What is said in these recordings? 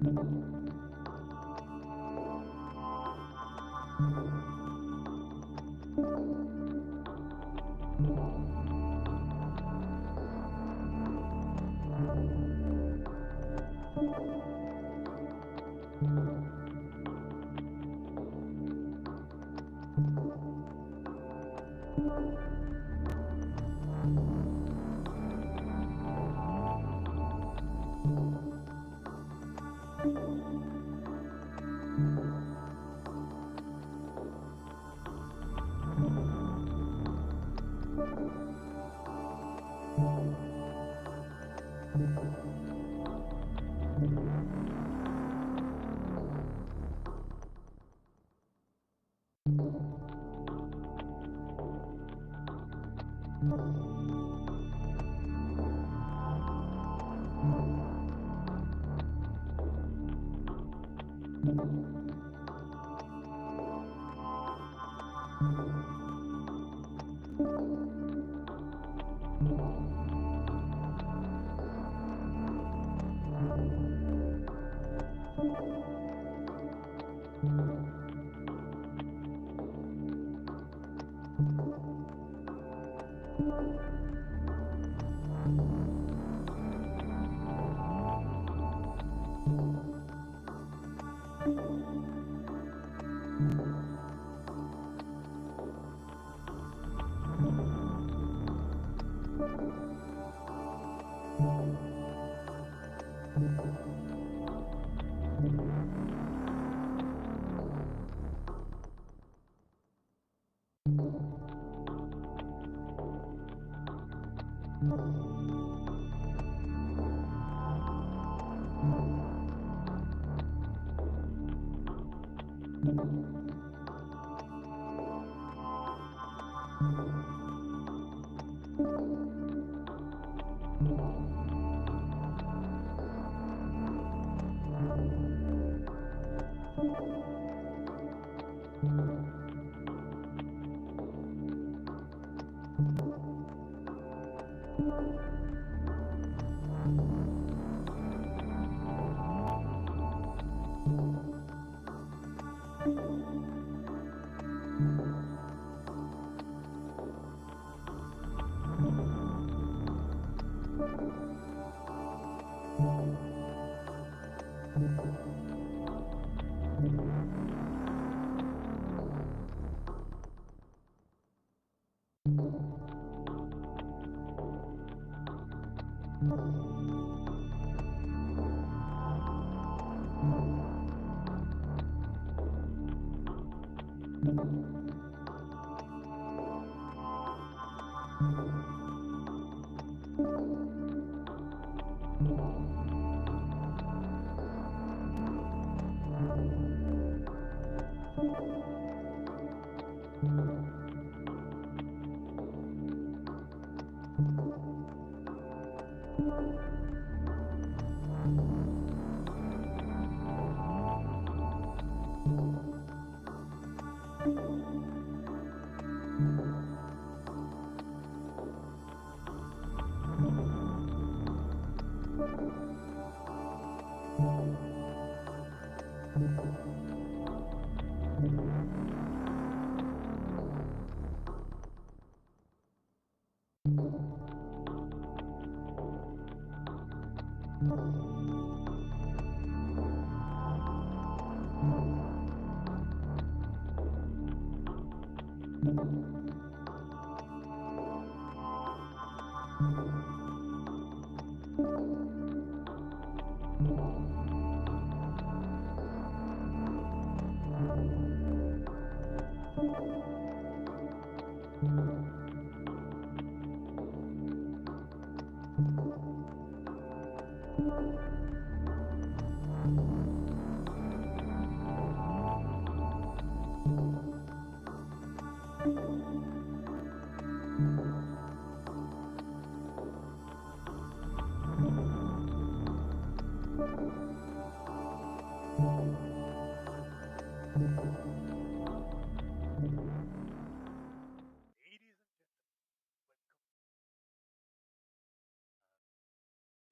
Ladies and gentlemen, welcome.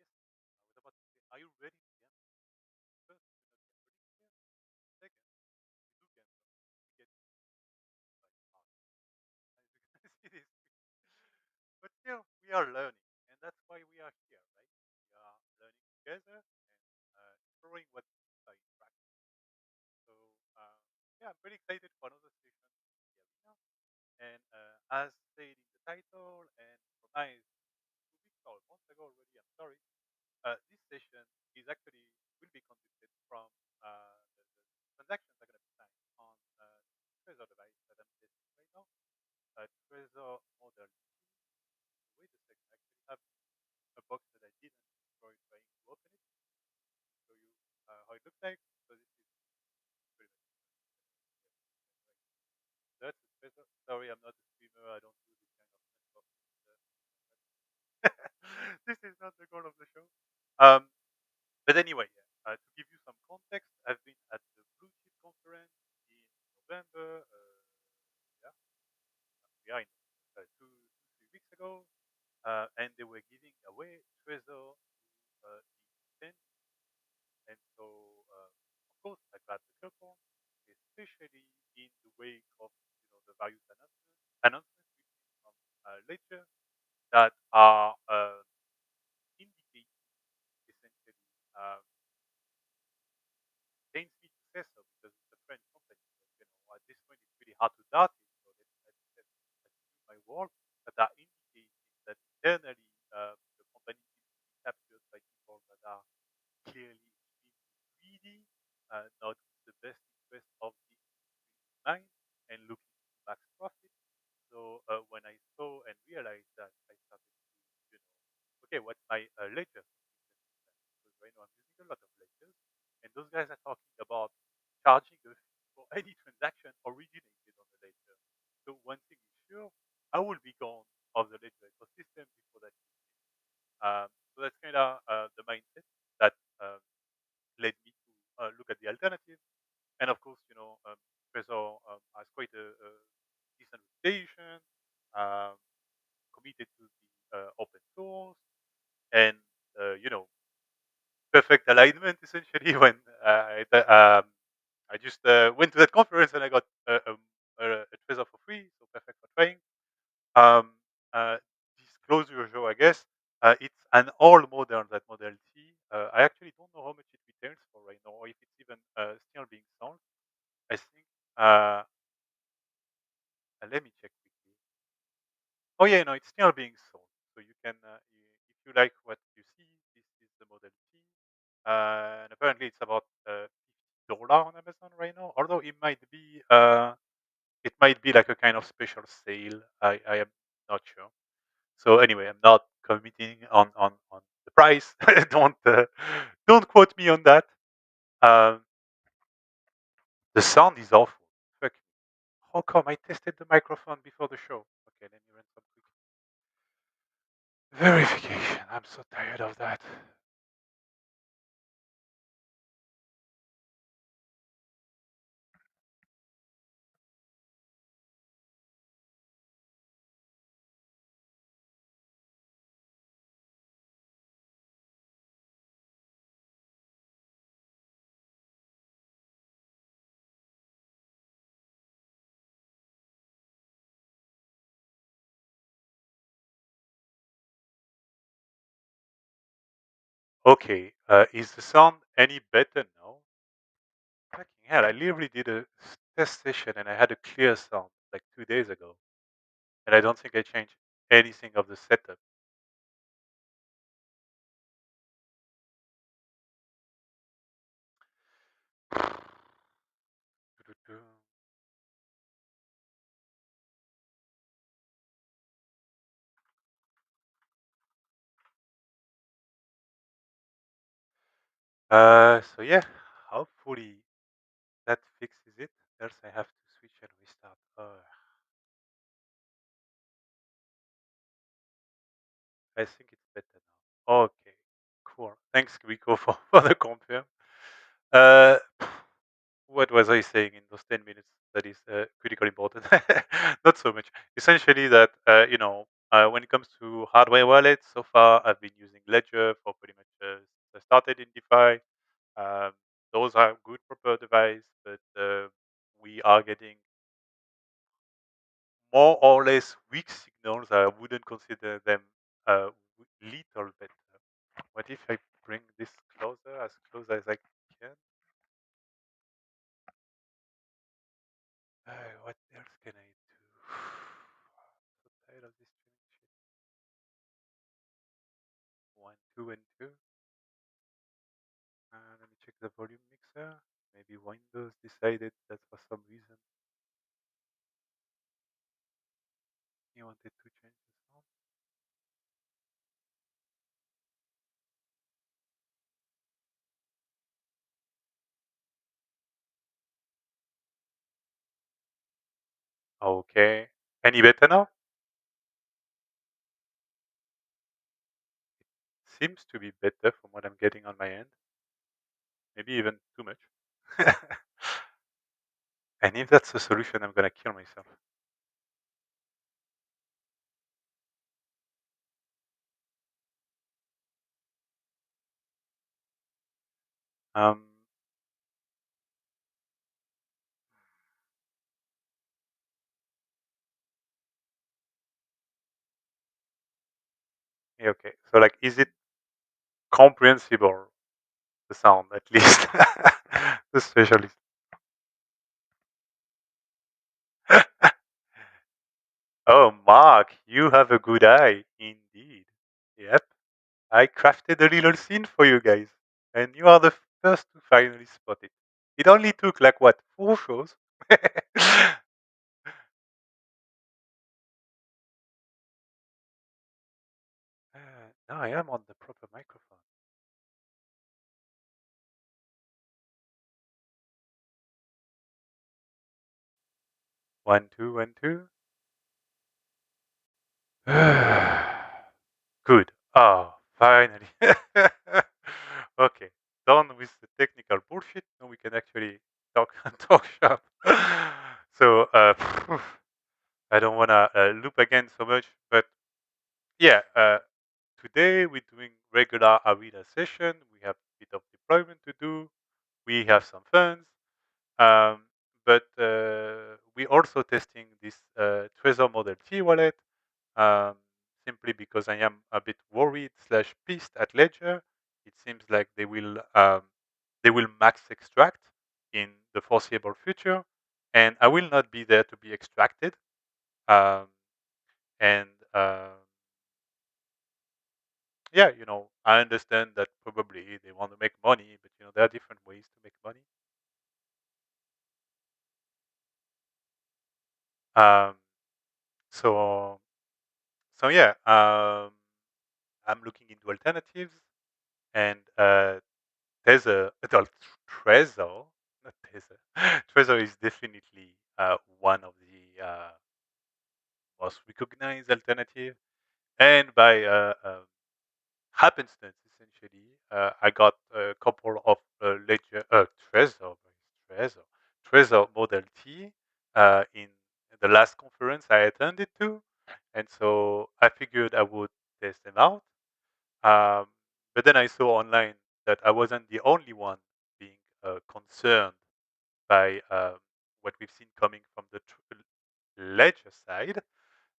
Yes, I was about to say, are you ready to gamble? Well, we are learning, and that's why we are here, right? We are learning together and exploring what DeFi in practice. So yeah, I'm pretty excited for another session in the arena. And as said in the title and promised 2 weeks or a month ago already, I'm sorry. This session is actually will be conducted from the transactions are going to be signed on Trezor device that I'm testing right now. Trezor model. Wait a second, I actually have a box that I didn't destroy trying to open it to show you how it looks like. So this is pretty much that's a Trezor. Sorry, I'm not a streamer. I don't do this kind of stuff. This is not the goal of the show. Um, But anyway, yeah, to give you some context, I've been at the Blue Chip conference in November. Yeah, we are in 3 weeks ago, and they were giving away Trezor to the tent. And so, of course, I grabbed the coupon, especially in the wake of the various announcements from Ledger that are indicating essentially. Pains me to say so because it's a French company. But, at this point, it's really hard to doubt it. So let's my word. But are indicating that internally the company is being captured by people that are clearly extremely greedy, not with the best interest of the industry in mind, and looking to max profit. So when I saw and realized that, I started to, okay, what's my ledger? Because right now I'm using a lot of ledgers, and those guys are talking about charging a fee for any transaction originated on the ledger. So one thing is sure, I will be gone of the ledger ecosystem before that. So that's kind of the mindset that led me to look at the alternative. And of course, Trezor has quite a decent reputation, um, committed to the open source, and perfect alignment essentially. When I just went to that conference and I got a Trezor for free, so perfect for trying. Um, uh, Disclosure show, I guess. It's an all model, that Model T. I actually don't know how much it retails for right now, or if it's even still being sold. I think. Let me check quickly. Oh yeah, no, it's still being sold. So you can, if you like what you see, this is the Model T. And apparently it's about $50 on Amazon right now. Although it might be like a kind of special sale. I am not sure. So anyway, I'm not committing on the price. Don't quote me on that. Um, the sound is awful. Fuck. How come I tested the microphone before the show? Okay, let me run some quick verification. I'm so tired of that. Okay, is the sound any better now? Fucking hell, I literally did a test session and I had a clear sound like 2 days ago. And I don't think I changed anything of the setup. So yeah, hopefully that fixes it. Else I have to switch and restart. I think it's better now. Okay, cool. Thanks, Rico, for the confirm. Uh, what was I saying in those 10 minutes that is critically important? Not so much. Essentially, that, when it comes to hardware wallets, so far I've been using Ledger for pretty much since I started in DeFi. Um, those are good proper device, but we are getting more or less weak signals. I wouldn't consider them a little bit. What if I bring this close as I can? What else can I do? So tired of this streaming shit. One, two, and two. Let me check the volume mixer. Maybe Windows decided that for some reason he wanted to change the sound. Okay. Any better now? Seems to be better from what I'm getting on my end. Maybe even too much. And if that's the solution, I'm gonna kill myself. Um, yeah, okay. So like, is it comprehensible? The sound, at least. The specialist. Oh, Mark, you have a good eye, indeed. Yep, I crafted a little scene for you guys, and you are the first to finally spot it. It only took like what, 4 shows? Now I am on the proper microphone. 1 2 1 2. Good. Oh, finally. Okay, done with the technical bullshit. Now we can actually talk talk shop. So I don't wanna loop again so much, but yeah. Today we're doing regular arena session. We have a bit of deployment to do. We have some funds, but we're also testing this Trezor Model T wallet. Um, Simply because I am a bit worried slash pissed at Ledger. It seems like they will max extract in the foreseeable future, and I will not be there to be extracted. Um, and Yeah, I understand that probably they want to make money, but there are different ways to make money. Um, so so yeah, I'm looking into alternatives, and Trezor, not Tether. Trezor is definitely one of the most recognized alternative. And by happenstance, essentially, I got a couple of Trezor, Trezor, Trezor Model T in the last conference I attended to, and so I figured I would test them out. Um, but then I saw online that I wasn't the only one being concerned by what we've seen coming from the ledger side,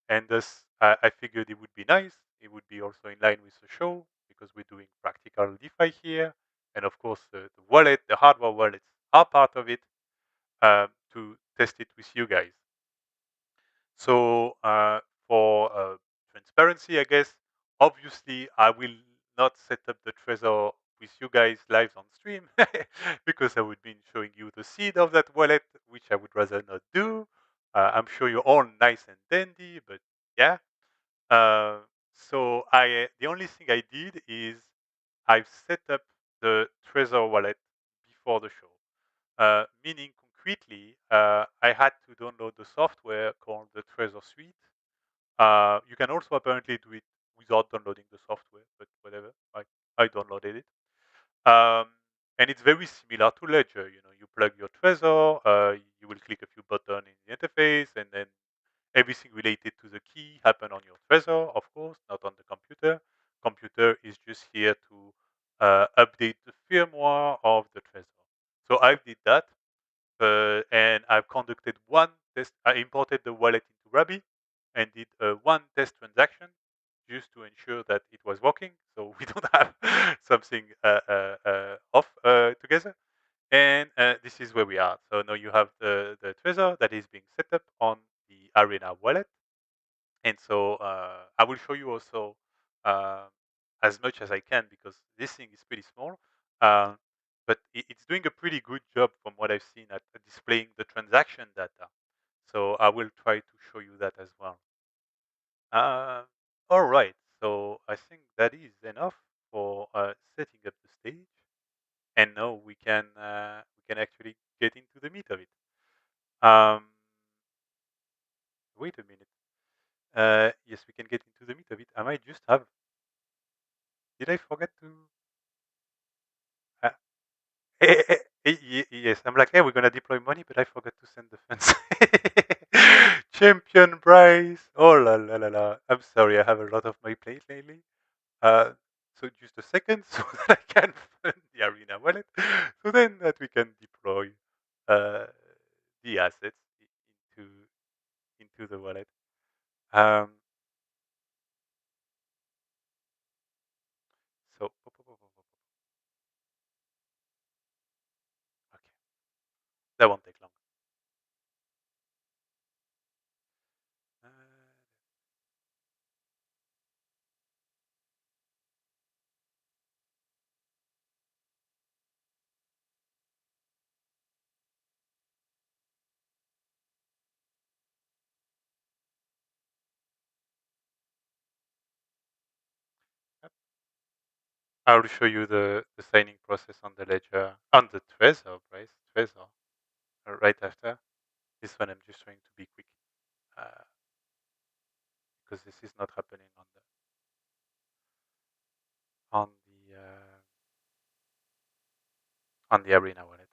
and thus I figured it would be nice. It would be also in line with the show because we're doing practical DeFi here, and of course the wallet, the hardware wallets are part of it to test it with you guys. So for transparency, I guess, obviously I will not set up the Trezor with you guys live on stream because I would be showing you the seed of that wallet, which I would rather not do. I'm sure you're all nice and dandy, but yeah. Uh, so the only thing I did is I've set up the Trezor wallet before the show. Meaning concretely, I had to download the software called the Trezor Suite. You can also apparently do it without downloading the software, but whatever. I downloaded it. Um, and it's very similar to Ledger. You plug your Trezor, you will click a few buttons in the interface, and then everything related to the key happen on your Trezor, of course, not on the computer. Computer is just here to update the firmware of the Trezor. So I did that, and I've conducted one test. I imported the wallet into Ruby and did one test transaction just to ensure that it was working, so we don't have something off together. And this is where we are. So now you have the Trezor that is being set up on the Arena wallet. And so I will show you also uh, as much as I can because this thing is pretty small. Uh, but it's doing a pretty good job from what I've seen at displaying the transaction data. So I will try to show you that as well. Uh, all right. So I think that is enough for setting up the stage. And now we can actually get into the meat of it. Um, Wait a minute. Yes, we can get into the meat of it. I might just have. Did I forget to? Uh, yes, I'm like, hey, we're gonna deploy money, but I forgot to send the funds. Champion Bryce. Oh la la la la. I'm sorry, I have a lot of my plate lately. Uh, so just a second, so that I can fund the Arena wallet, so then that we can deploy uh, the assets into into the wallet. Um, so okay, that won't take long. Uh, I'll show you the signing process on the ledger, on the Trezor, price, Trezor, right after. This one I'm just trying to be quick uh, because this is not happening on the Arena wallet.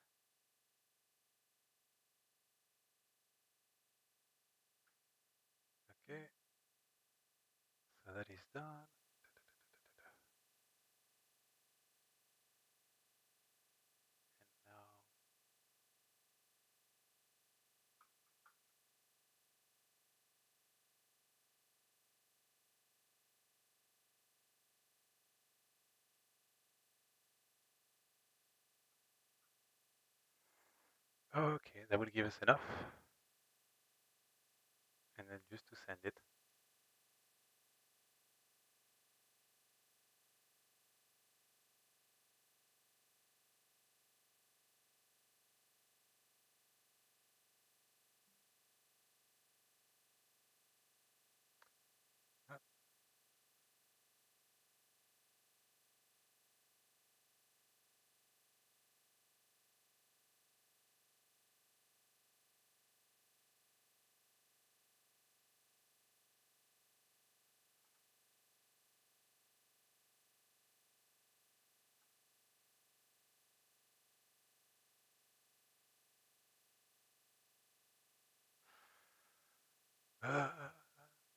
Okay, so that is done. And now, okay, that will give us enough. And then just to send it.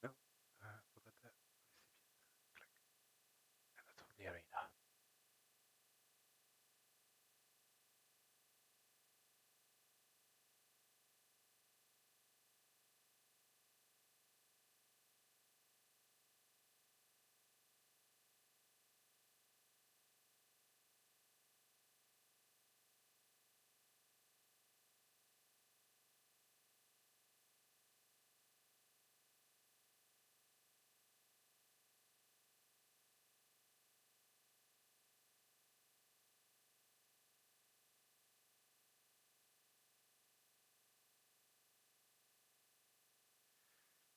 No, forgot that. Click. And that's for the Arena.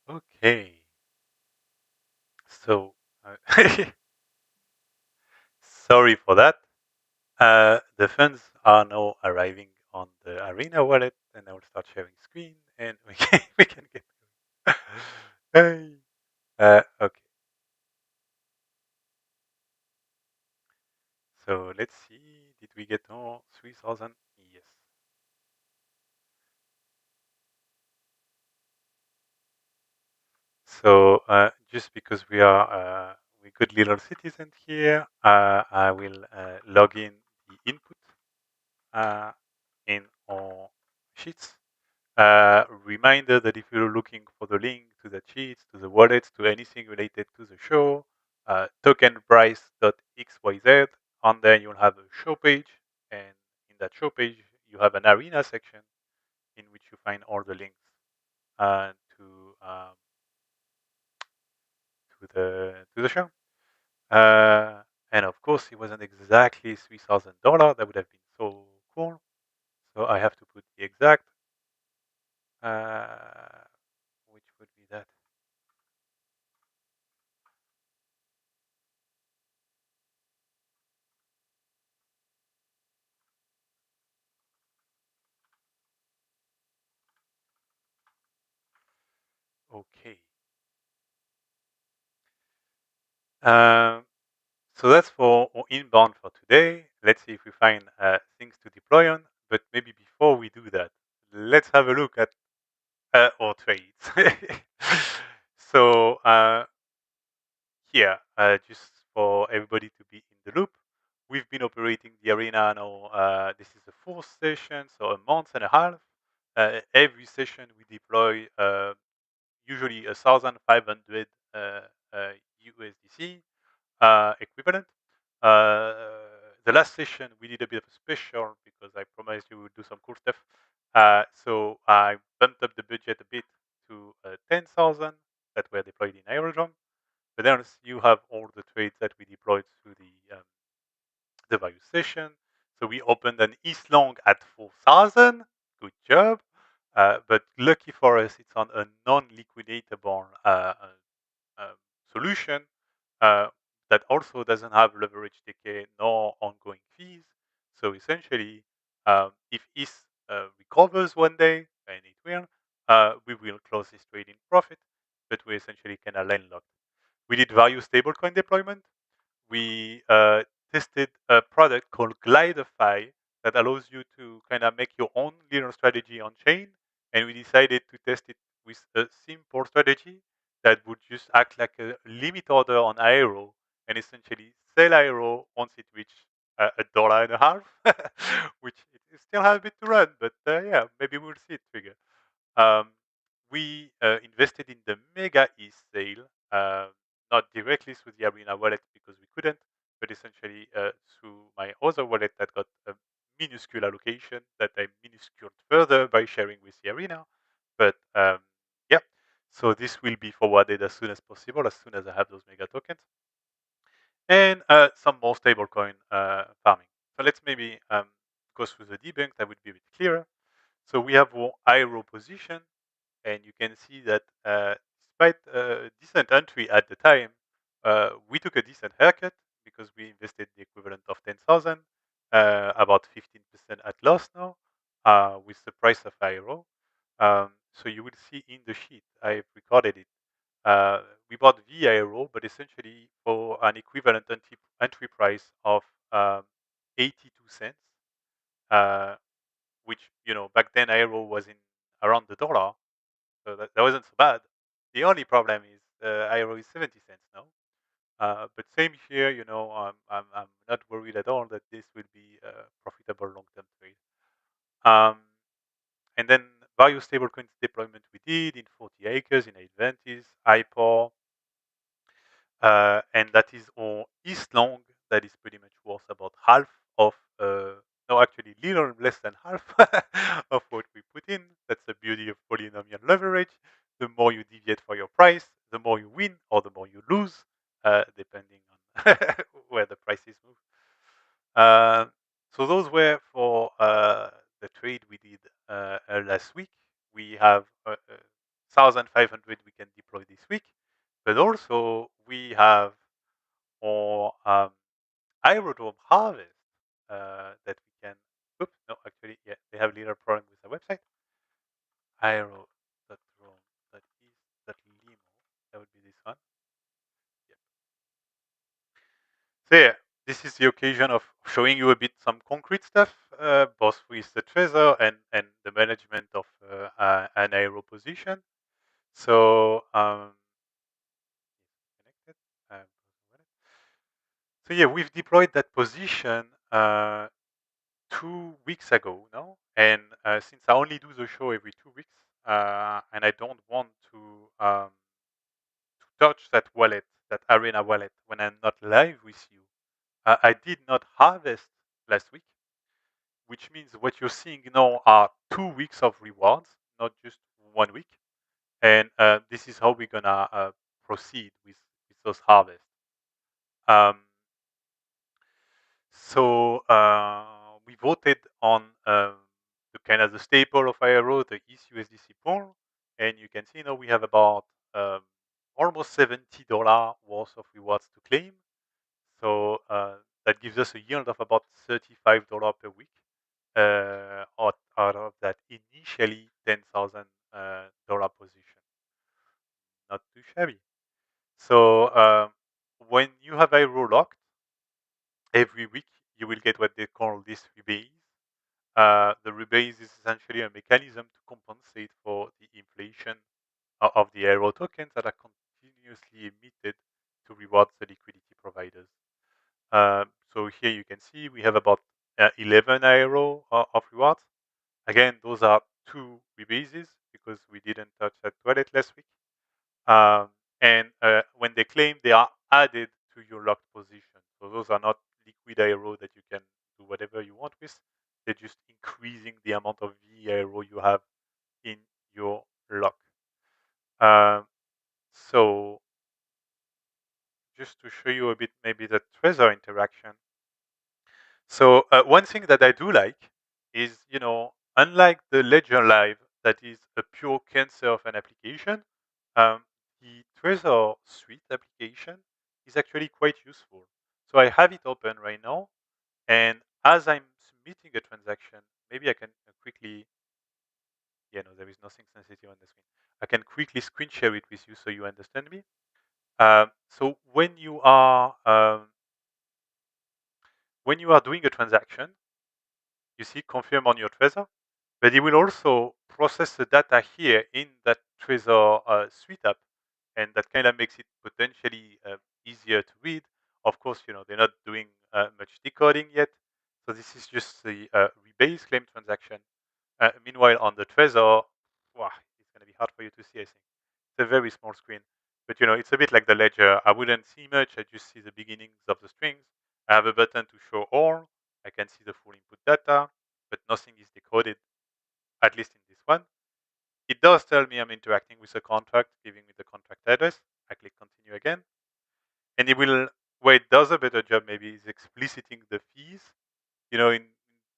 Okay, so sorry for that. The funds are now arriving on the Arena wallet, and I will start sharing screen, and we can get going. Hey. Okay, so let's see. Did we get all 3,000? Yes. So just because we good little citizens here, I will log in the input uh, in our sheets. Reminder that if you're looking for the link to the cheats, to the wallets, to anything related to the show. TokenBrice.xyz. On there, you'll have a show page, and in that show page, you have an arena section in which you find all the links to the show. And of course, it wasn't exactly $3,000. That would have been so cool. So I have to put the exact, uh, which would be that. Okay. Um, so that's for inbound for today. Let's see if we find things to deploy on. But maybe before we do that, let's have a look at our trades. So here, just for everybody to be in the loop, we've been operating the arena now. This is the fourth session, so a month and a half. Every session we deploy usually 1,500 USDC equivalent. Uh, the last session we did a bit of a special because I promised you would do some cool stuff. So I bumped up the budget a bit to 10,000 that were deployed in Aerodrome. But then you have all the trades that we deployed through the value session. So we opened an East Long at 4,000. Good job. But lucky for us, it's on a non-liquidatable solution uh, that also doesn't have leverage decay nor ongoing fees. So essentially, if ETH recovers one day, and it will, we will close this trade in profit, but we essentially kind of landlocked. We did value stablecoin deployment. We tested a product called Glidify that allows you to kind of make your own little strategy on chain. And we decided to test it with a simple strategy that would just act like a limit order on Aero and essentially sell Aero once it reached $1.50, which it still has a bit to run, but yeah, maybe we'll see it trigger. Um, we invested in the Mega E sale, not directly through the Arena wallet because we couldn't, but essentially through my other wallet that got a minuscule allocation that I minusculed further by sharing with the Arena. But yeah, so this will be forwarded as soon as possible, as soon as I have those Mega tokens. And some more stablecoin farming. So let's maybe go through the debunk. That would be a bit clearer. So we have our IRO position, and you can see that despite a decent entry at the time, we took a decent haircut because we invested the equivalent of 10,000, about 15% at loss now, with the price of IRO. So you will see in the sheet, I've recorded it. We bought VIRO, but essentially for an equivalent entry price of 82 cents, uh, which, back then IRO was in around the dollar. So that wasn't so bad. The only problem is IRO is 70 cents now. But same here, I'm not worried at all that this will be a profitable long-term trade. And then various stablecoins deployment we did in 40 acres, in Advantis, IPOR, and that is on East Long. That is pretty much worth about half of, no, actually, little less than half of what we put in. That's the beauty of polynomial leverage. The more you deviate for your price, the more you win or the more you lose, depending on where the prices move. So those were for the trade we did last week. We have 1,500 we can deploy this week, but also we have our aerodrome harvest that we can. Oops, no, actually, yeah, they have a little problem with the website. Aero.rome.is.limo. That would be this one. Yep. So yeah, this is the occasion of showing you a bit some concrete stuff, both with the Trezor and the management of an aero position. So connected. Um, so yeah, we've deployed that position 2 weeks ago now, and since I only do the show every 2 weeks, and I don't want to touch that wallet, that Arena wallet, when I'm not live with you. I did not harvest last week, which means what you're seeing now are 2 weeks of rewards, not just 1 week. And this is how we're gonna proceed with those harvests. Um, so we voted on the kind of the staple of IRO, the ETH-USDC pool, and you can see now we have about um, almost $70 worth of rewards to claim. So that gives us a yield of about $35 per week out of that initially $10,000 position. Not too shabby. So when you have IRO locked, every week you will get what they call this rebase. The rebase is essentially a mechanism to compensate for the inflation of the IRO tokens that are continuously emitted to reward the liquidity providers. So here you can see we have about 11 IRO of rewards. Again, those are two rebases because we didn't touch that wallet last week. Um, and when they claim, they are added to your locked position. So those are not liquid IRO that you can do whatever you want with. They're just increasing the amount of VIRO you have in your lock. Um, so just to show you a bit maybe the Trezor interaction. So one thing that I do like is, unlike the Ledger Live that is a pure cancer of an application, um, the Trezor Suite application is actually quite useful. So I have it open right now, and as I'm submitting a transaction, maybe I can quickly, no, there is nothing sensitive on the screen. I can quickly screen share it with you so you understand me. So when you are doing a transaction, you see confirm on your Trezor, but it will also process the data here in that Trezor Suite app, and that kind of makes it potentially easier to read. Of course, they're not doing much decoding yet, so this is just the rebase claim transaction. Meanwhile, on the Trezor, wow, it's going to be hard for you to see, I think. It's a very small screen, but it's a bit like the ledger. I wouldn't see much. I just see the beginnings of the strings. I have a button to show all. I can see the full input data, but nothing is decoded, at least in this one. It does tell me I'm interacting with a contract, giving me the contract address. I click continue again. And it will, where it does a better job maybe is expliciting the fees. In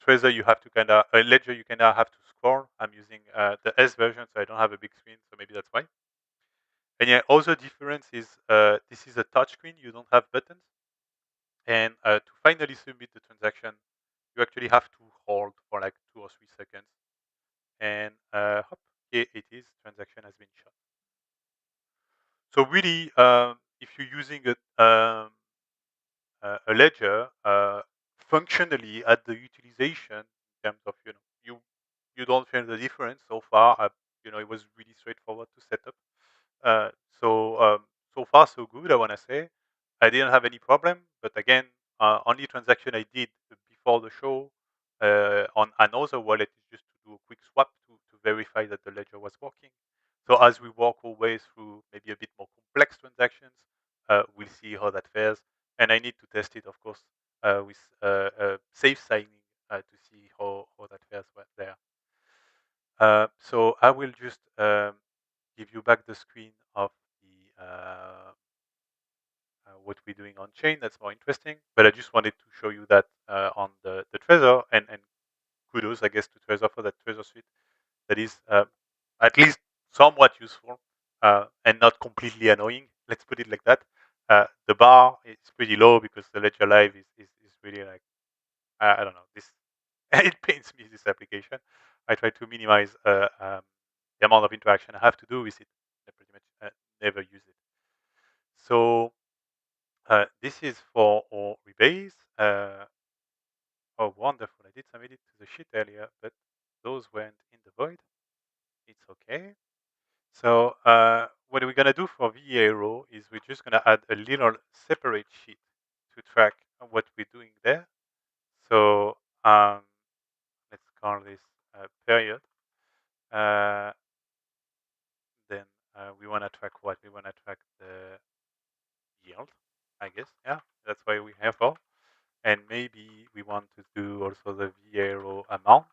Trezor, you have to Ledger, you kind of have to scroll. I'm using the S version, so I don't have a big screen, so maybe that's why. And yeah, also difference is this is a touch screen. You don't have buttons. And to finally submit the transaction, you actually have to hold for like 2 or 3 seconds. And hop, here it is. Transaction has been shot. So really, if you're using a ledger, functionally at the utilization in terms of you don't feel the difference so far. It was really straightforward to set up. Uh, so so far so good. I want to say I didn't have any problem, but again, only transaction I did before the show on another wallet is just to do a quick swap to verify that the ledger was working. So as we walk our way through maybe a bit more complex transactions, we'll see how that fares. And I need to test it, of course, with safe signing to see how that fares there. So I will just give you back the screen of the what we're doing on chain. That's more interesting. But I just wanted to show you that on the Trezor, and kudos, I guess, to Trezor for that Trezor suite that is at least somewhat useful and not completely annoying. Let's put it like that. The bar is pretty low because the Ledger Live is really like, I don't know, this it pains me, this application. I try to minimize the amount of interaction I have to do with it. I pretty much never use it. So this is for our rebase. Oh, wonderful. I did submit it to the sheet earlier, but those went in the void. It's okay. So what we're going to do for VA row is we're just going to add a little separate sheet to track what we're doing there. So let's call this period. maybe we want to do also the VARO amount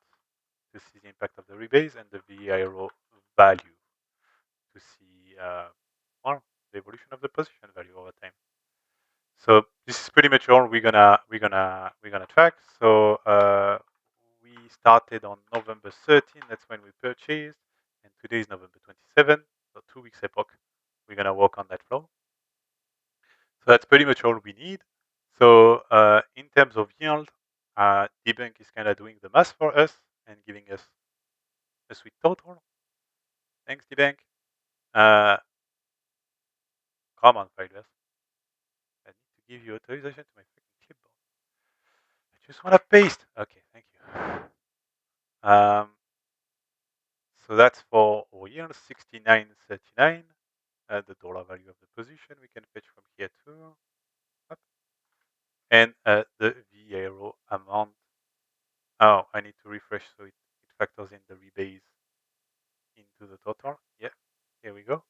to see the impact of the rebase and the VARO value to see well, the evolution of the position value over time. So this is pretty much all we're gonna track. So we started on November 13. That's when we purchased, and today is November 27. So 2 weeks epoch. We're gonna work on that flow. So that's pretty much all we need. So in terms of yield, Debunk is kind of doing the math for us and giving us a sweet total. Thanks, Debunk. Come on, Fideless. I need to give you authorization to my freaking clipboard. I just want to paste. Okay, thank you. So that's for our yield, 69.39. The dollar value of the position we can fetch from here too. Up. And the VARO amount. Oh, I need to refresh so it factors in the rebase into the total. Yeah, here we go.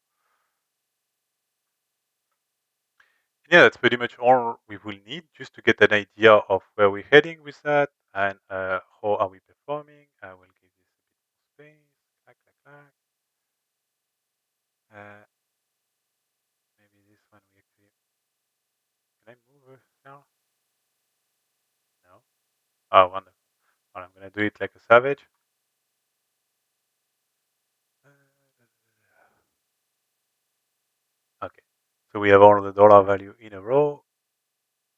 Yeah, that's pretty much all we will need just to get an idea of where we're heading with that and how are we performing. I will give this a bit more space. Clack, clack, clack. Maybe this one we actually... Can I move it now? No. Oh, wonderful. Well, I'm going to do it like a savage. Okay. So we have all the dollar value in a row.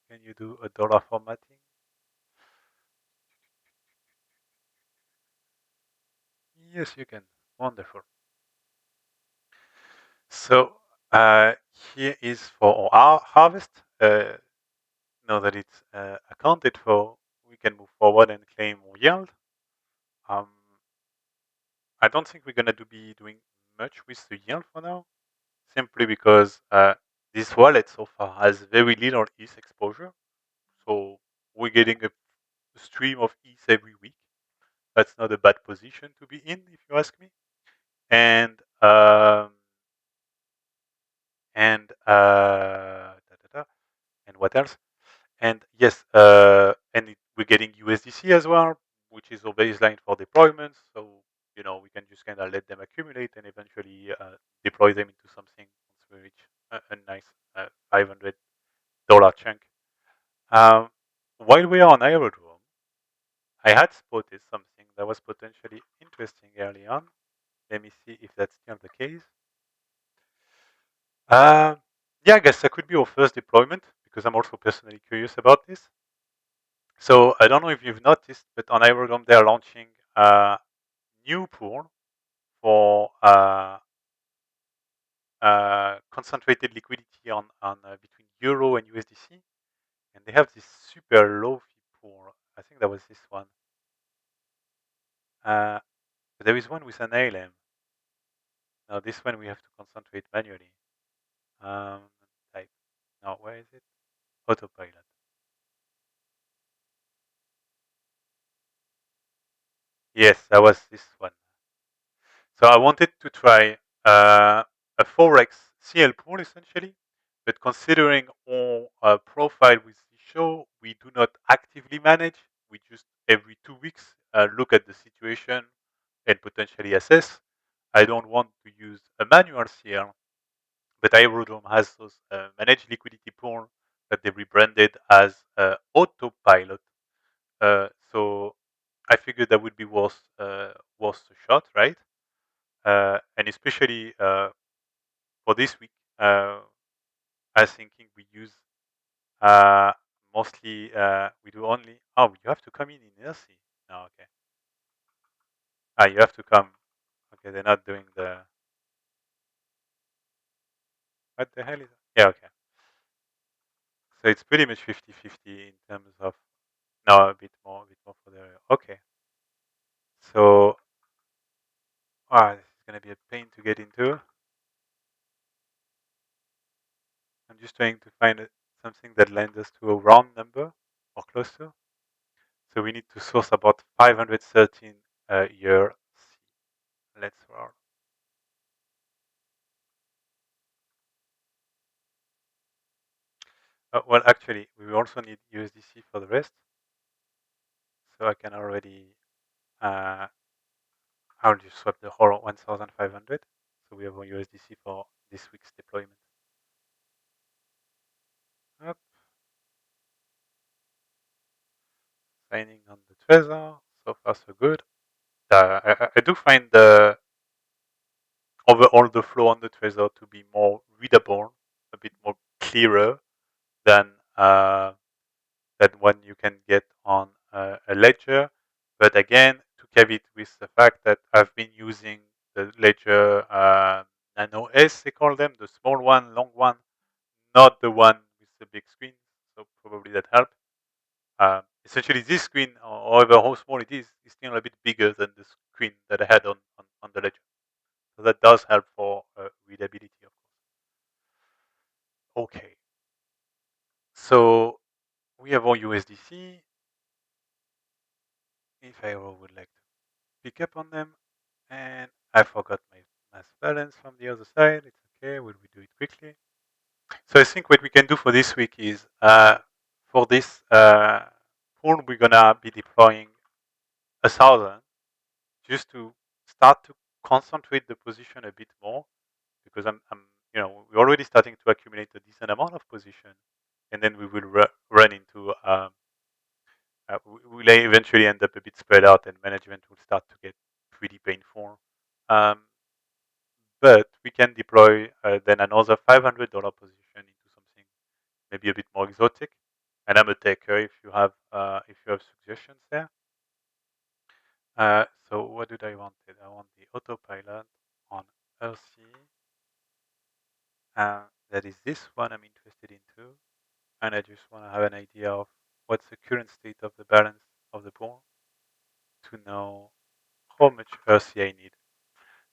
Can you do a dollar formatting? Yes, you can. Wonderful. So here is for our harvest. Now that it's accounted for, we can move forward and claim more yield. I don't think we're going to be doing much with the yield for now, simply because this wallet so far has very little ETH exposure. So we're getting a stream of ETH every week. That's not a bad position to be in, if you ask me. And and what else? And yes, we're getting USDC as well, which is our baseline for deployments. So we can just kind of let them accumulate and eventually deploy them into something once we reach a nice $500 chunk. While we are on Aerodrome, I had spotted something that was potentially interesting early on. Let me see if that's still the case. Yeah, I guess that could be our first deployment because I'm also personally curious about this. So I don't know if you've noticed, but on Aerodrome they're launching a new pool for concentrated liquidity on between Euro and USDC, and they have this super low fee pool. I think that was this one. But there is one with an ALM. Now this one we have to concentrate manually. Type. No, where is it? Autopilot. Yes, that was this one. So I wanted to try a Forex CL pool essentially, but considering our profile with the show, we do not actively manage. We just every 2 weeks look at the situation and potentially assess. I don't want to use a manual CL, but Aerodrome has those managed liquidity pool that they rebranded as Autopilot. So I figured that would be worth a shot, right? And especially for this week, I was thinking we use uh, mostly we do only. Oh, you have to come in inertia. No, okay. You have to come. Okay, they're not doing the. What the hell is it? Yeah, okay. So it's pretty much 50-50 in terms of. No, a bit more for the. Okay. So, this is gonna be a pain to get into. I'm just trying to find something that lends us to a round number or close to. So we need to source about 513 year C. Let's roll. Well, actually, we also need USDC for the rest. So I can already, I'll just swap the whole 1,500. So we have a USDC for this week's deployment. Up. Signing on the Trezor. So far, so good. I do find the overall the flow on the Trezor to be more readable, a bit more clearer than one you can get on a ledger. But again, to caveat with the fact that I've been using the ledger Nano S, they call them, the small one, long one, not the one with the big screen. So probably that helped. Essentially, this screen, however how small it is still a bit bigger than the screen that I had on the ledger. So that does help for readability, of course. Okay. So we have our USDC. If I would like to pick up on them, and I forgot my mass balance from the other side. It's okay. Will we do it quickly? So I think what we can do for this week is for this pool, we're gonna be deploying 1,000 just to start to concentrate the position a bit more because we're already starting to accumulate a decent amount of position, and then we will run into we'll eventually end up a bit spread out, and management will start to get pretty painful. Um, but we can deploy then another $500 position into something maybe a bit more exotic. And I'm a taker if you have suggestions there. So what did I want? I want the autopilot on RC. That is this one I'm interested in too. And I just want to have an idea of what's the current state of the balance of the pool to know how much RC I need.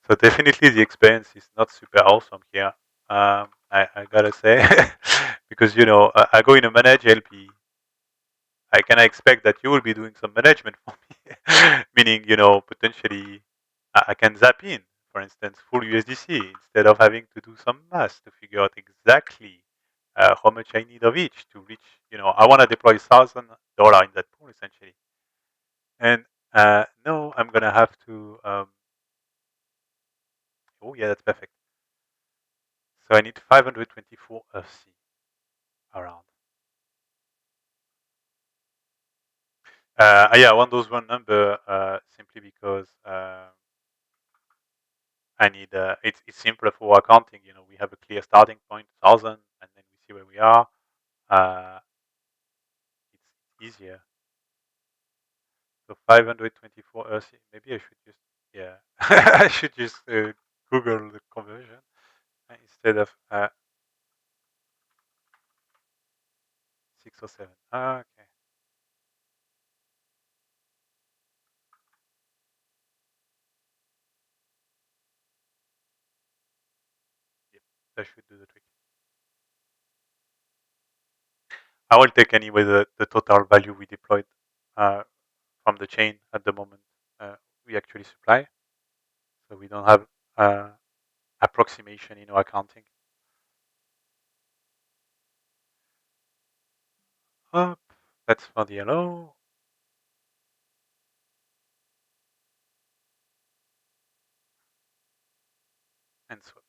So definitely the experience is not super awesome here. I gotta say, because I go in a manage LP. I can expect that you will be doing some management for me, meaning potentially I can zap in, for instance, full USDC instead of having to do some math to figure out exactly how much I need of each to reach. I want to deploy $1,000 in that pool essentially, and no, I'm gonna have to. Oh yeah, that's perfect. So I need 524 FC around. Yeah, I want those one number simply because I need. It's simpler for accounting. We have a clear starting point, 1,000, and then we see where we are. Uh, it's easier. So 524 FC. Maybe I should just I should just Google the conversion instead of 6 or 7. Okay. Yep, that should do the trick. I will take anyway the total value we deployed uh, from the chain at the moment we actually supply. So we don't have approximation in our accounting. Up. That's for the hello. And swap.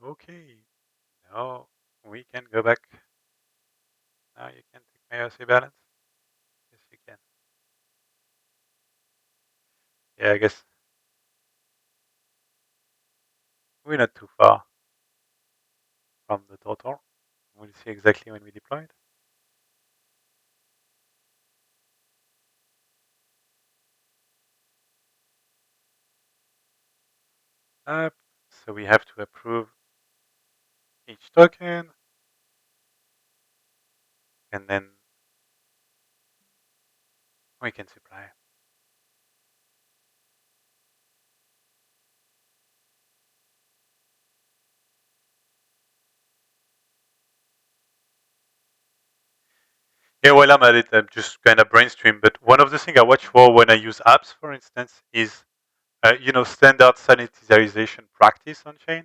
Okay. Now we can go back. Now you can take my RC balance. Yes, you can. Yeah, I guess we're not too far from the total. We'll see exactly when we deploy it. Up. So we have to approve each token, and then we can supply. Yeah, well, I'm at it. I'm just kind of brainstorm. But one of the things I watch for when I use apps, for instance, is standard sanitization practice on chain.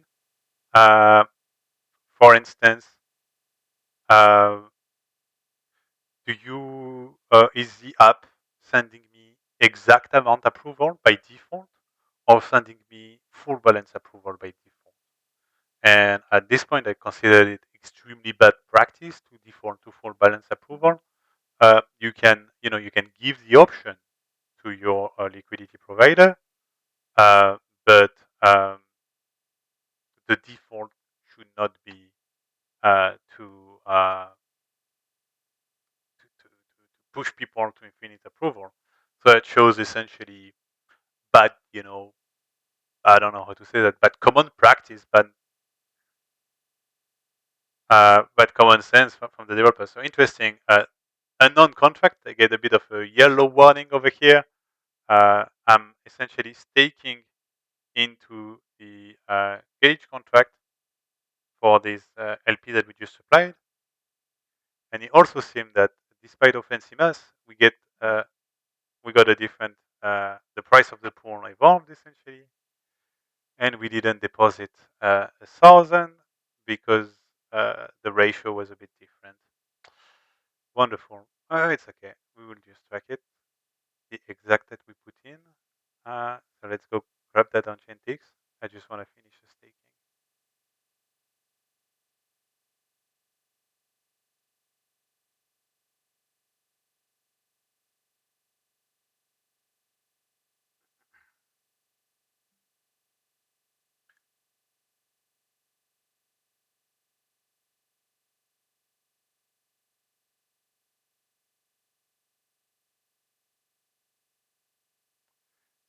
Uh, for instance, uh, is the app sending me exact amount approval by default, or sending me full balance approval by default? And at this point, I consider it extremely bad practice to default to full balance approval. You can give the option to your liquidity provider, uh, but um, the default should not be to push people to infinite approval. So that shows essentially bad, I don't know how to say that, but common practice, but common sense from the developer. So interesting. Unknown contract, I get a bit of a yellow warning over here. I'm essentially staking into the gauge contract for this LP that we just supplied. And it also seemed that despite of NCMAS, uh, we got a different, the price of the pool evolved essentially, and we didn't deposit 1,000 because the ratio was a bit different. Wonderful. It's okay. We will just track it, the exact that we put in. So let's go grab that on Chaintix. I just want to finish the staking.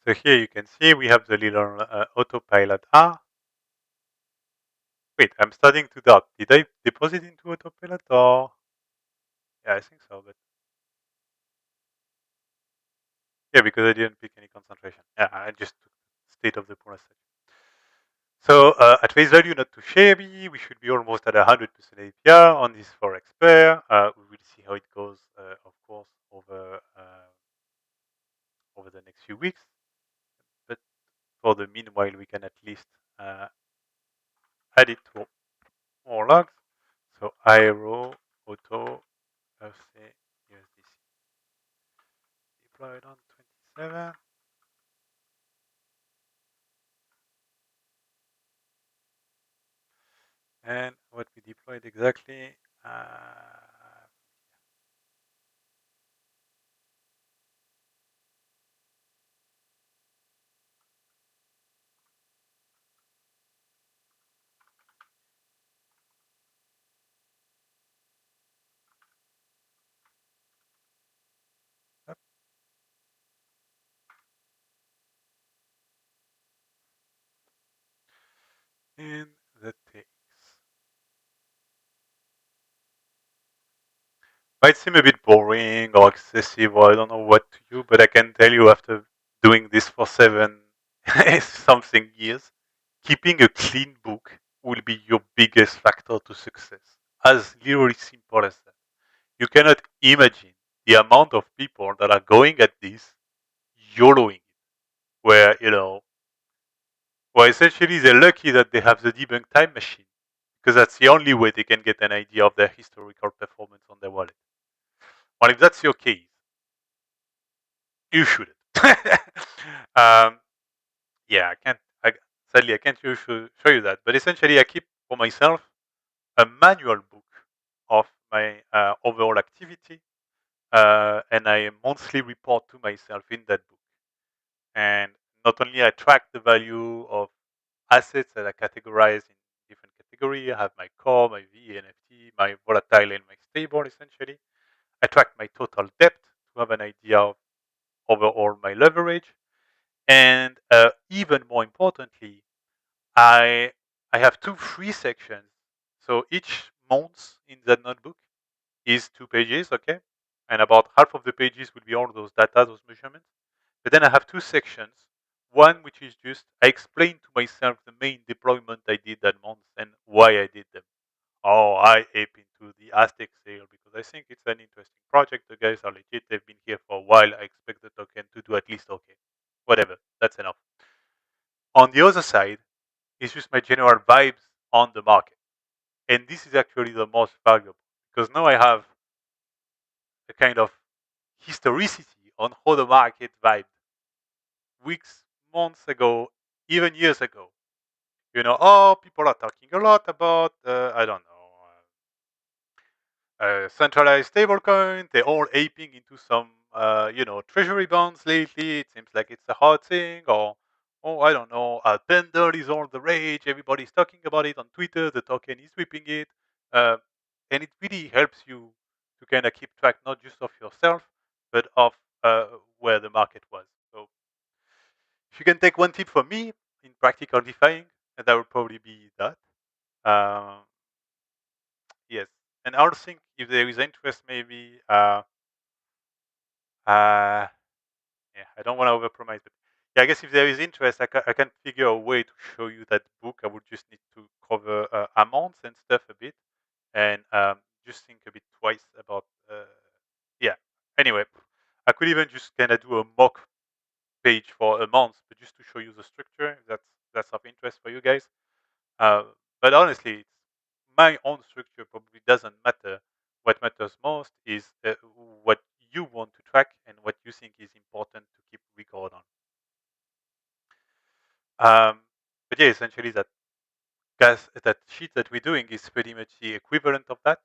So here you can see we have the little autopilot R. Wait, I'm starting to doubt. Did I deposit into autopilot or? Yeah, I think so, but yeah, because I didn't pick any concentration. Yeah, I just took state of the pool as such. So at face value, not too shabby. We should be almost at 100% APR on this forex pair. We will see how it goes, of course, over the next few weeks. But for the meanwhile, we can at least uh, add it to more logs. So IRO auto FC USDC deployed on 27. And what we deployed exactly, in the takes. Might seem a bit boring or excessive, or I don't know what to do, but I can tell you after doing this for 7 something years, keeping a clean book will be your biggest factor to success. As literally simple as that. You cannot imagine the amount of people that are going at this YOLOing it, where, well, essentially they're lucky that they have the debunk time machine, because that's the only way they can get an idea of their historical performance on their wallet. Well, if that's your case, you shouldn't. um, yeah, I can't. Sadly, I can't show you that. But essentially, I keep for myself a manual book of my overall activity, and I monthly report to myself in that book. And not only I track the value of assets that are categorized in different category. I have my core, my V, NFT, my volatile, and my stable. Essentially, I track my total debt to have an idea of overall my leverage. And even more importantly, I I have two free sections. So each month in that notebook is 2 pages, okay? And about half of the pages will be all those data, those measurements. But then I have two sections. One which is just I explain to myself the main deployment I did that month and why I did them. Oh, I ape into the Aztec sale because I think it's an interesting project. The guys are legit. They've been here for a while. I expect the token to do at least okay. Whatever. That's enough. On the other side, it's just my general vibes on the market. And this is actually the most valuable because now I have a kind of historicity on how the market vibed weeks, months ago, even years ago. Oh, people are talking a lot about, I don't know, centralized stablecoin. They're all aping into some, treasury bonds lately. It seems like it's a hot thing. Or, oh, I don't know, Pendle is all the rage. Everybody's talking about it on Twitter. The token is whipping it. Uh, and it really helps you to kind of keep track not just of yourself, but of where the market was. So if you can take one tip from me in practical DeFiing, that would probably be that. Um, yes. And I also think if there is interest, maybe Uh, yeah, I don't want to overpromise, but yeah, I guess if there is interest, I can figure a way to show you that book. I would just need to cover amounts and stuff a bit, and just think a bit twice about. Yeah. Anyway, I could even just kind of do a mock page for a month, but just to show you the structure. If that's of interest for you guys. Uh, but honestly, my own structure probably doesn't matter. What matters most is what you want to track and what you think is important to keep record on. But yeah, essentially that sheet that we're doing is pretty much the equivalent of that.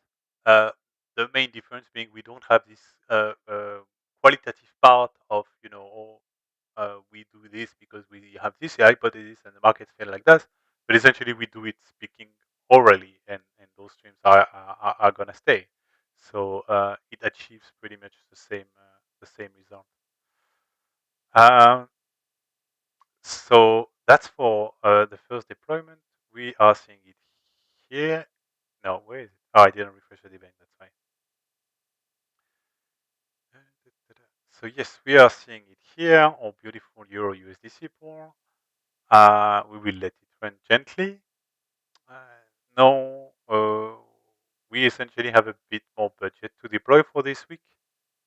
Uh, the main difference being we don't have this qualitative part of we do this because we have this hypothesis and the markets feel like that. But essentially, we do it speaking orally, and those streams are gonna stay. So it achieves pretty much the same result. Um, so that's for the first deployment. We are seeing it here. No, where is it? Oh, I didn't refresh the event. That's fine. So yes, we are seeing it here. Our beautiful Euro USDC pool. We will let it run gently. No, we essentially have a bit more budget to deploy for this week.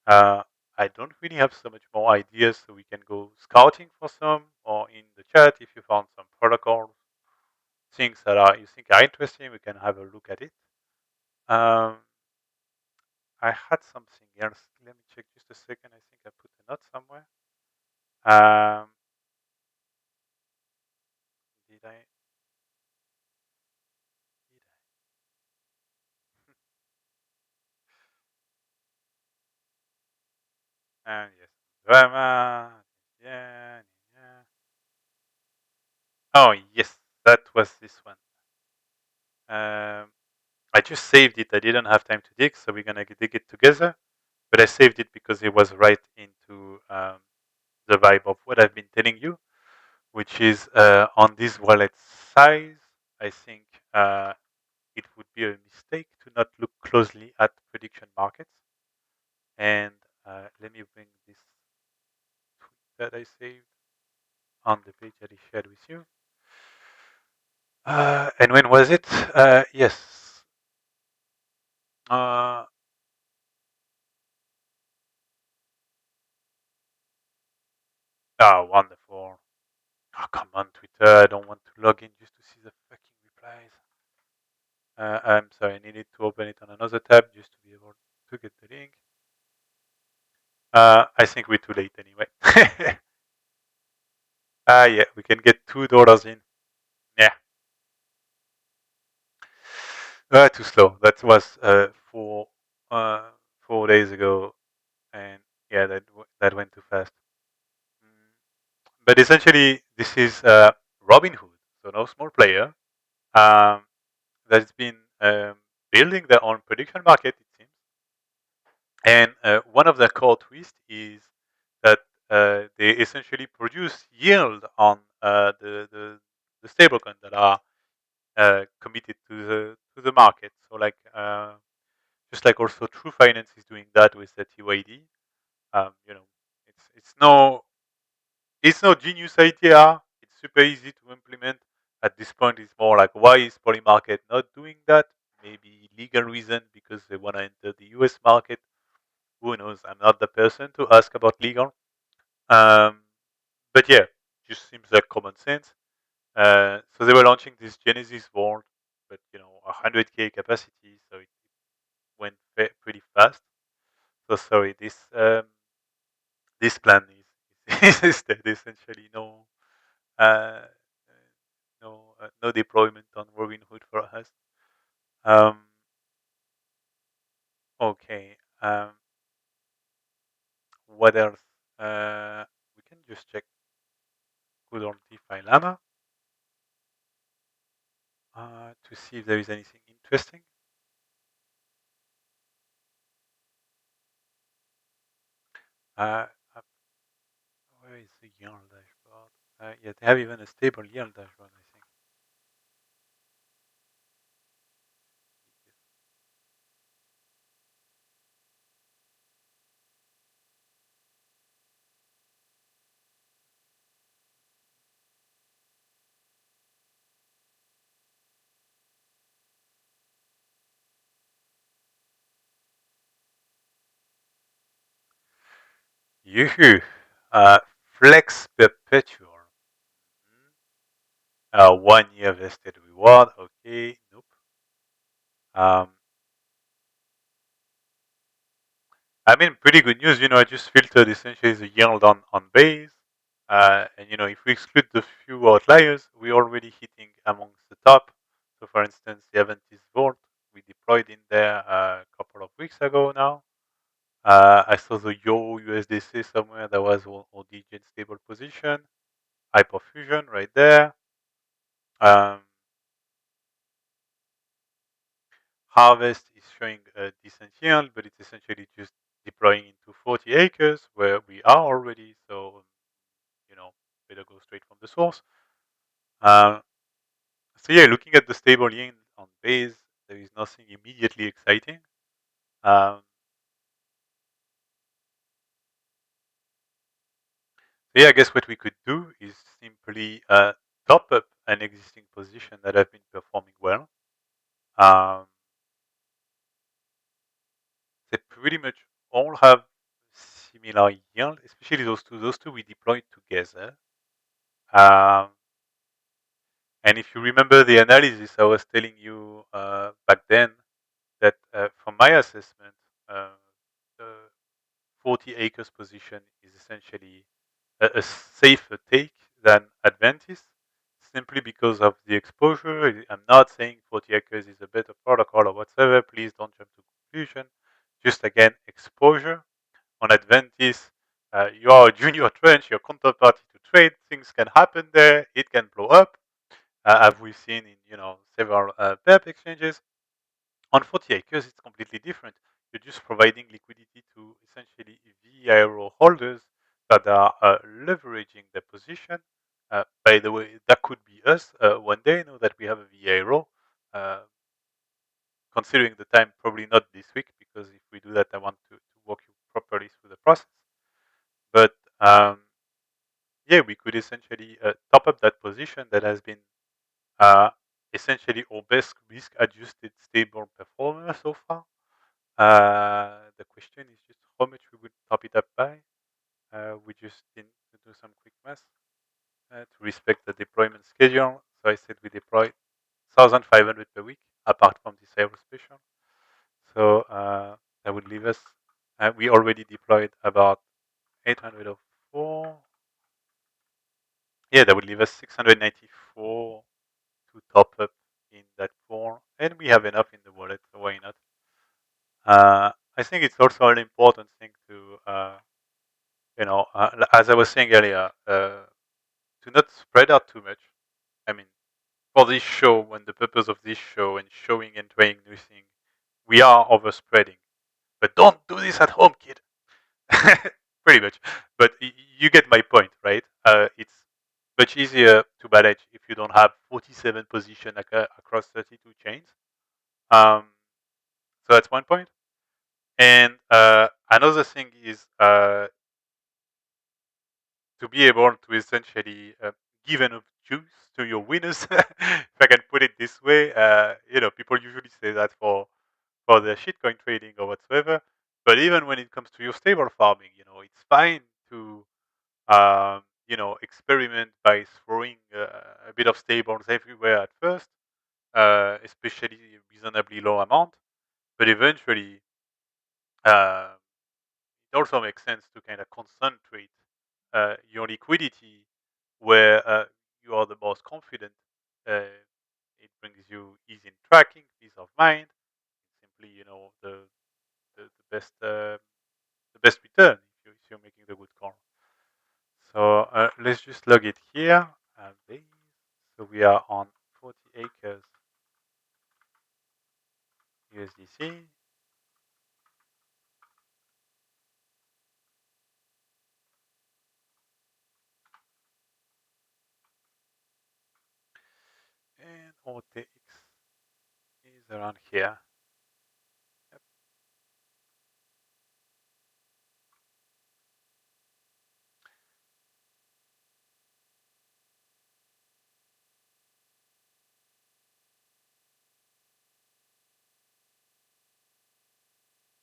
Uh, I don't really have so much more ideas, so we can go scouting for some, or in the chat if you found some protocols, things that are you think are interesting, we can have a look at it. Um, I had something else. Let me check just a second. I think I put a note somewhere. Um, did I? Did I? Yes. Drama. Yeah. Yeah. Oh yes, that was this one. Um, I just saved it. I didn't have time to dig, so we're gonna dig it together. But I saved it because it was right into the vibe of what I've been telling you, which is on this wallet size. I think it would be a mistake to not look closely at prediction markets. And let me bring this tweet that I saved on the page that I shared with you. And when was it? Yes. Wonderful. Oh, come on, Twitter. I don't want to log in just to see the fucking replies. I'm sorry, I needed to open it on another tab just to be able to get the link. I think we're too late anyway. Yeah, we can get $2 in. Yeah. Too slow. That was 4 days ago, and yeah, that went too fast. Mm, But essentially, this is Robinhood, so no small player, um, that's been building their own prediction market, it seems. And one of the core twists is that they essentially produce yield on the stablecoin that are committed to the market. So like just like also True Finance is doing that with the TYD. You know, it's no genius idea. It's super easy to implement. At this point, it's more like why is Polymarket not doing that? Maybe legal reason because they want to enter the US market. Who knows? I'm not the person to ask about legal. Um, but yeah, just seems like common sense. So they were launching this Genesis Vault, but 100K capacity, so it went pretty fast. So sorry, this plan is dead, essentially. Uh, no deployment on Robinhood for us. Um, okay. What else? We can just check good old DeFi Llama to see if there is anything interesting. Uh, uh, where is the yield dashboard? Yeah, they have even a stable yield dashboard, I think. Yoo-hoo! Flex Perpetual. 1 year vested reward. Okay, nope. Um, I mean, pretty good news. I just filtered essentially the yield on base. And if we exclude the few outliers, we're already hitting amongst the top. So, for instance, the Aventis Vault we deployed in there a couple of weeks ago now. I saw the Yo USDC somewhere that was on DGen stable position. Hyperfusion right there. Um, Harvest is showing a decent yield, but it's essentially just deploying into 40 acres where we are already. So, better go straight from the source. Uh, so yeah, looking at the stable yield on base, there is nothing immediately exciting. Um, so yeah, I guess what we could do is simply top up an existing position that have been performing well. Um, they pretty much all have similar yield, especially those two. Those two we deployed together. Um, and if you remember the analysis I was telling you back then, that from my assessment, the 40 acres position is essentially a safer take than Adventis, simply because of the exposure. I'm not saying 40 acres is a better protocol or whatsoever. Please don't jump to conclusion. Just again, exposure. On Adventis, you are a junior trench, your counterparty to trade. Things can happen there. It can blow up, as we've seen in several PEP exchanges. On 40 acres, it's completely different. You're just providing liquidity to essentially VIRO holders that are leveraging the position. By the way, that could be us one day, that we have a VIRO. Considering the time, probably not this week, because if we do that, I want to walk you properly through the process. But yeah, we could essentially top up that position that has been uh, essentially our best risk-adjusted stable performer so far. The question is just how much we would top it up by. We just need to do some quick math to respect the deployment schedule. So I said we deploy 1,500 per week, apart from this aero special. So that would leave us. We already deployed about 804. Yeah, that would leave us 694 to top up in that pool, and we have enough in the wallet, so why not? I think it's also an important thing to, as I was saying earlier, to not spread out too much. I mean, for this show, when the purpose of this show and showing and trying new things, we are overspreading. But don't do this at home, kid. Pretty much. But you get my point, right? It's much easier to manage if you don't have 47 positions across 32 chains. Um, so that's one point. And another thing is to be able to essentially give enough juice to your winners, if I can put it this way. People usually say that for the shitcoin trading or whatsoever. But even when it comes to your stable farming, it's fine to experiment by throwing a bit of stables everywhere at first, especially reasonably low amount. But eventually, uh, it also makes sense to kind of concentrate your liquidity where you are the most confident. Uh, it brings you ease in tracking, peace of mind, simply the best return if you're making the good call. So let's just log it here. Base. So we are on 40 acres USDC. And OTX is around here. Yep.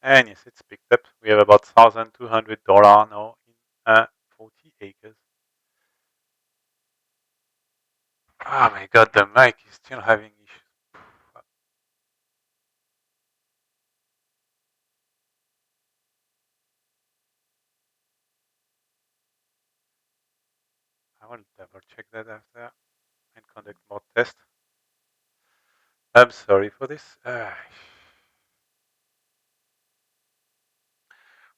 And yes, it's picked up. We have about $1,200 now in 40 acres. Oh my god, the mic is still having issues. I will double check that after and conduct more tests. I'm sorry for this.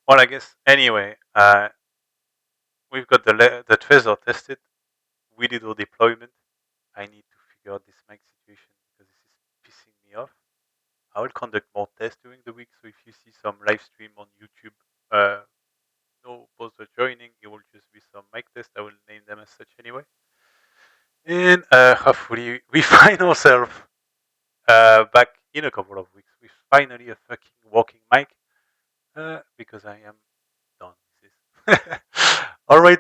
Well, I guess anyway, we've got the Trezor tested. We did our deployment. I need to figure out this mic situation because this is pissing me off. I will conduct more tests during the week. So if you see some live stream on YouTube, no bother joining. It will just be some mic tests. I will name them as such anyway. And hopefully we find ourselves back in a couple of weeks with finally a fucking walking mic because I am done with this. All right.